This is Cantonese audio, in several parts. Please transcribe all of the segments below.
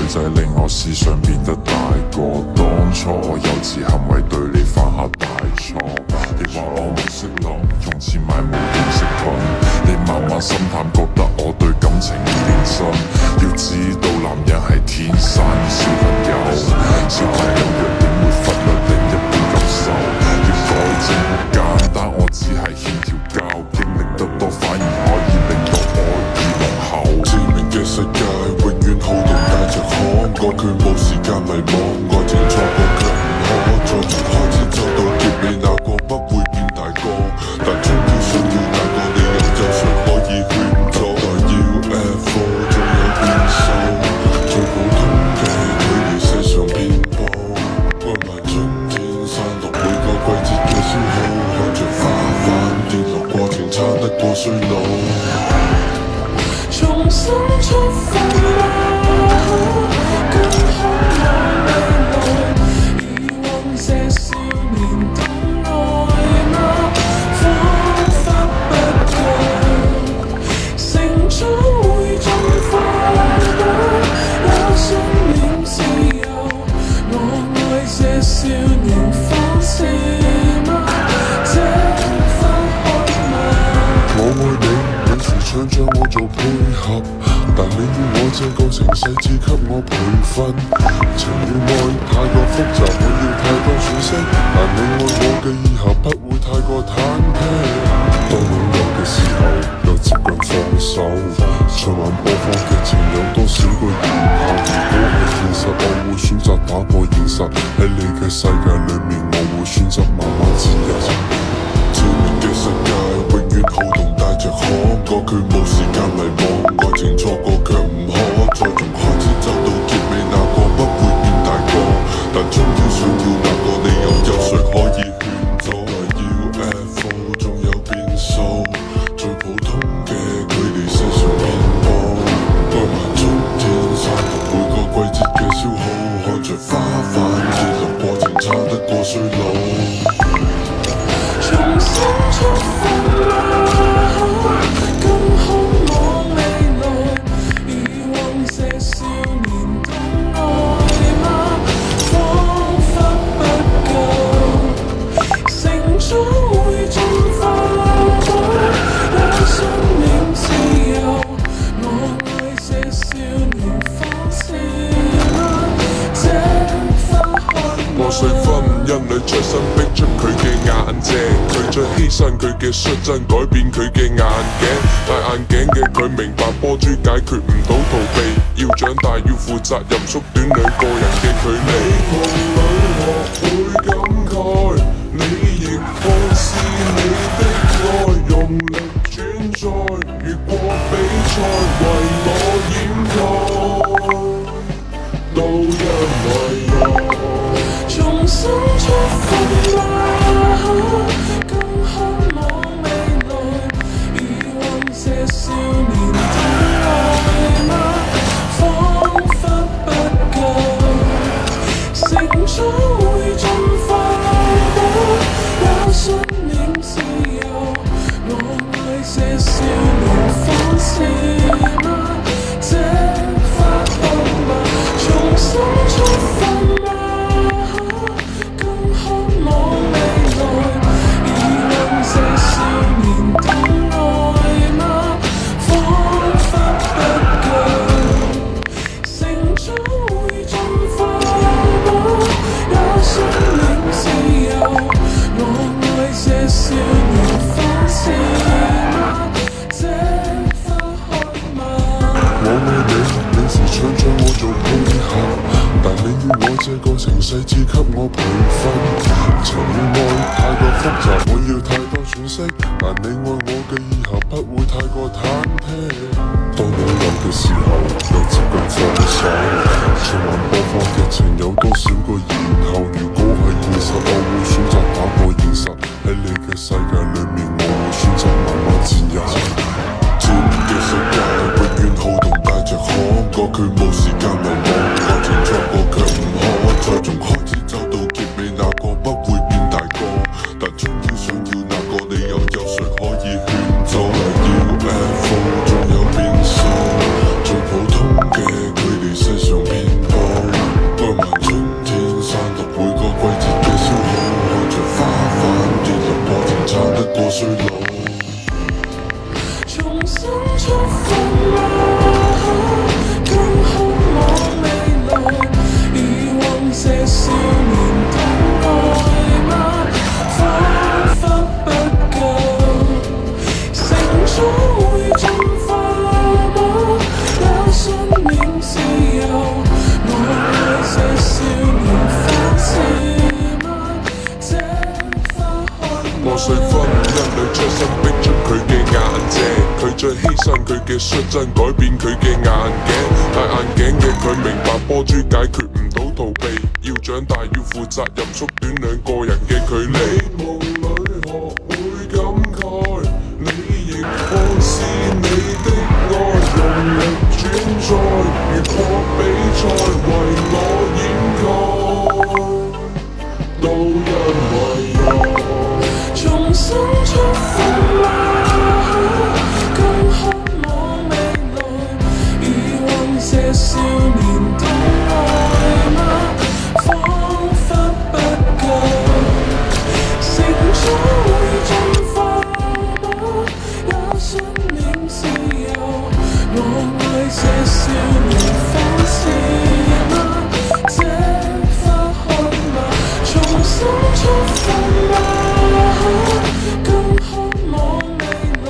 女仔令我思想變得大個，當初我幼稚行為對你犯下大錯。你話我冇識諗，用錢買無用飾品，你慢慢心淡，覺得我對感情唔認真。要知道男人係天生小朋友，小朋友弱點會忽略另一半感受。要改正好簡單，我只係欠條教，經歷得多反而可以令到愛意濃厚。致命嘅世界永遠好動帶着可愛，佢冇時間迷惘，愛情錯過卻唔可，再從開始走到結尾，那個不會變大個，但終於想要那個你又有誰可以勸阻？在 UFO 總有變數，最普通嘅距離世上遍佈，愛埋春天散落每個季節嘅消耗，看着花瓣跌落過程差得過衰老。重新出發啦，更渴望未來，以往這少年的愛嗎？彷彿不夠，成長會盡快嗎？有信念自由，我愛這少年方式嗎？這分開嗎？我愛你。時常將我做配合，但你要我這個程細緻給我培訓。情與愛太過複雜，我要太多喘息，但你愛我嘅以後不會太過忐忑。當擁有嘅時候又接近放手，循環播放劇情有多少個然後？如果係現實，我會選擇打破現實，喺你嘅世界裏面，我會選擇慢慢自由。致命嘅世界永遠好動帶着可愛，佢冇時間迷惘，愛情錯過卻唔可，再從開始走到結尾，那個不會變大個，但終於想要那個你又有誰可以勸阻？在 UFO 總有變數，最普通嘅距離世上遍佈，愛埋春天散落每個季節嘅消耗，看着花瓣跌落過程差得過衰老。重新出發啦，更渴望未來，以往這少年的愛嗎？彷彿不夠，成長會盡快嗎？有信念自由，我愛這少年方式嗎？這分開破碎婚姻裏出生逼出佢嘅眼睛，佢將犧牲佢嘅率真改變佢嘅眼鏡，戴眼鏡嘅佢明白波珠解決唔到逃避，要長大要負責任，縮短兩個人嘅距離。你學會感慨，你亦看是你的愛，用力轉載，越過比賽為我掩蓋，都因為愛。重新出發啦，更渴望未來，以往這少年的愛嗎？彷彿不夠，成長會盡快嗎？有信念自由，我愛這少年方式嗎？這分開嗎？重新出發啦。少年方式嗎？這分開嗎？我愛你，你時常將我做配合，但你要我這個程細緻給我培訓。情與愛太過複雜，我要太多喘息，但你愛我嘅以後不會太過忐忑。當擁有嘅時候又接近放手，循環播放劇情有多少個然後？如果係現實，我會選擇打破現實，喺你嘅世界裏面，我會選擇慢慢自由。致命嘅世界永遠好動帶着可愛，佢冇時間迷惘，愛情錯過卻唔可，再從開始走到結尾，那個不會變大個，但終於想要那個你又有誰可以勸阻？UFO 總有變數，最普通嘅距離世上遍過衰老。重新出發嗎？更渴望未來，以往這少年的愛嗎？彷彿不夠，成長會進化嗎？有信念自由，我愛這少年反思嗎？這花開嗎？破碎婚姻裏出生逼出佢嘅眼睛，佢再犧牲佢嘅率真，改變佢嘅眼鏡。戴眼鏡嘅佢明白波珠解決唔到逃避，要長大要負責任，縮短兩個人嘅距離。夢裏學會感慨，你亦看是你的愛，用力轉載，越過比賽為我掩蓋，都因為愛。重新出發嗎？更渴望未來，以往這少年的愛嗎？彷彿不夠，成長會進化嗎？有信念自由，我愛這少年反思嗎？這花開嗎？重新出發嗎？更渴望未來，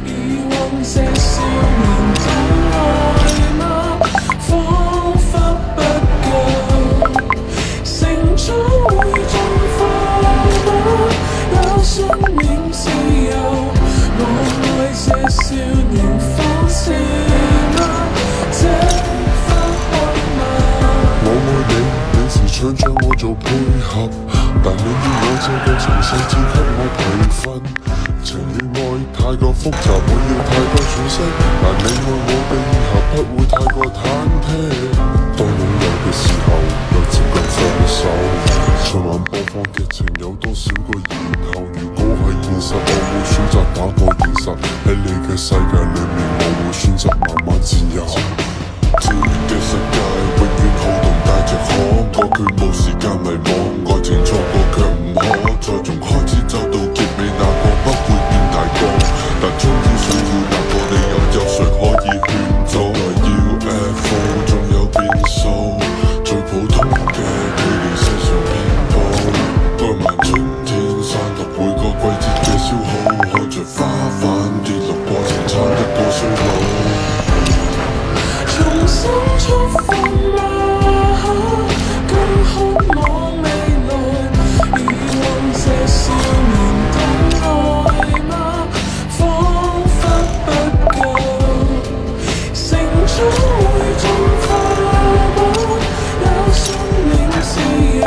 以往這少年的愛嗎？彷彿不夠，成長會進化嗎？有信念自由，我愛這少年反思嗎？這花開嗎？我愛你，你時常將我做配合，但你要我這個情緒只給我培訓。情與愛太過複雜，我要太多喘息，但你愛我的以後不會太過忐忑。當擁有嘅時候，又接近分手。循環播放劇情有多少個然後？如果係現實，我會選擇打破現實。喺你嘅世界裏面，我會選擇慢慢自由。天嘅世界永遠好動帶着可愛，佢冇時間迷惘，愛情錯過卻唔可。再從開始走到結尾，那個不會變大個，但終於想要那個理由，有誰可以勸阻？來要 UFO 仲有變數，最普通嘅距離世上遍佈，愛埋春天散落每個季節嘅消耗，看着花瓣跌落過程，撐得過衰老。重新出發嗎？更渴望未來，以往這少年的愛嗎？彷彿不夠，成長會進化嗎？有信念自由，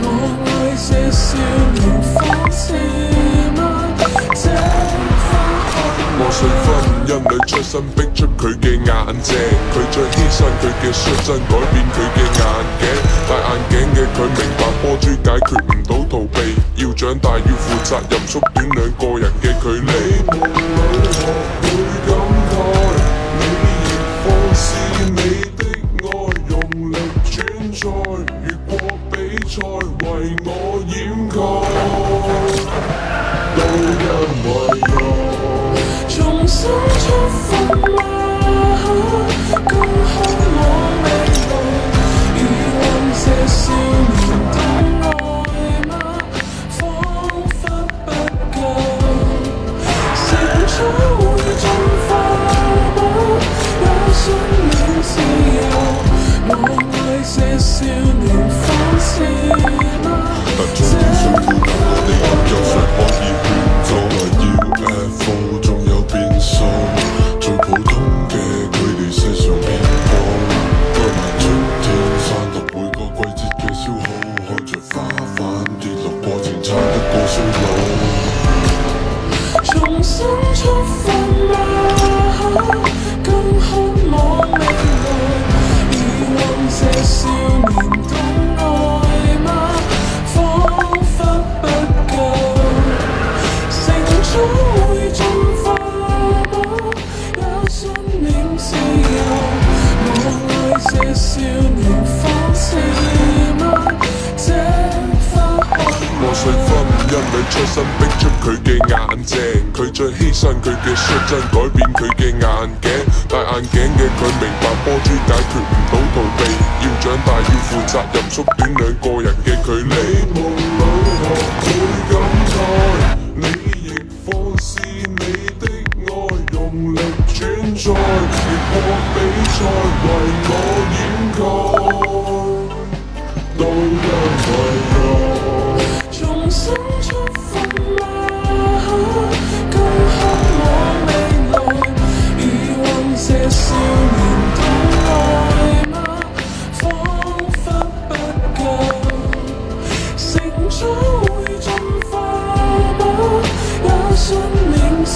我愛這少年反思嗎？這花開嗎？破碎婚姻裏出生逼出佢嘅眼睛，佢再犧牲佢嘅率真，改變佢嘅眼鏡。戴眼鏡嘅佢明白波珠解決唔到逃避，要長大要負責任，縮短兩個人嘅距離。夢裏學會感慨，你亦放肆你的愛，用力轉載，越過比賽為我掩蓋，都因為愛。重新出發嗎？更渴望未來，以往這少年的愛嗎？彷彿不夠，成長會進化嗎？有信念自由，我愛這少年反思嗎？但終於想要那個理由，有誰可以勸阻？來要 UFO 仲有變數，最普通嘅距離世上遍佈，愛埋春天散落每個季節嘅消耗，看着花瓣跌落過程，撐得過衰老。重新出發嗎？更渴望未來，以往這少年的愛嗎？彷彿不夠，成長會進化嗎？有信念自由，我愛這少年反思嗎？這花開破碎婚因你出身逼出佢嘅眼睛，佢再犧牲佢嘅率真，改變佢嘅眼鏡。戴眼鏡嘅佢明白波珠解決唔到逃避，要長大要負責任，縮短兩個人嘅距離。你夢裏學會感慨，你亦放肆你的愛，用力轉載，越過比賽為我掩蓋，都因為愛。重新出發嗎？更向往未來，疑惑這少年的愛嗎？彷彿不夠，成長會進化嗎？也信念是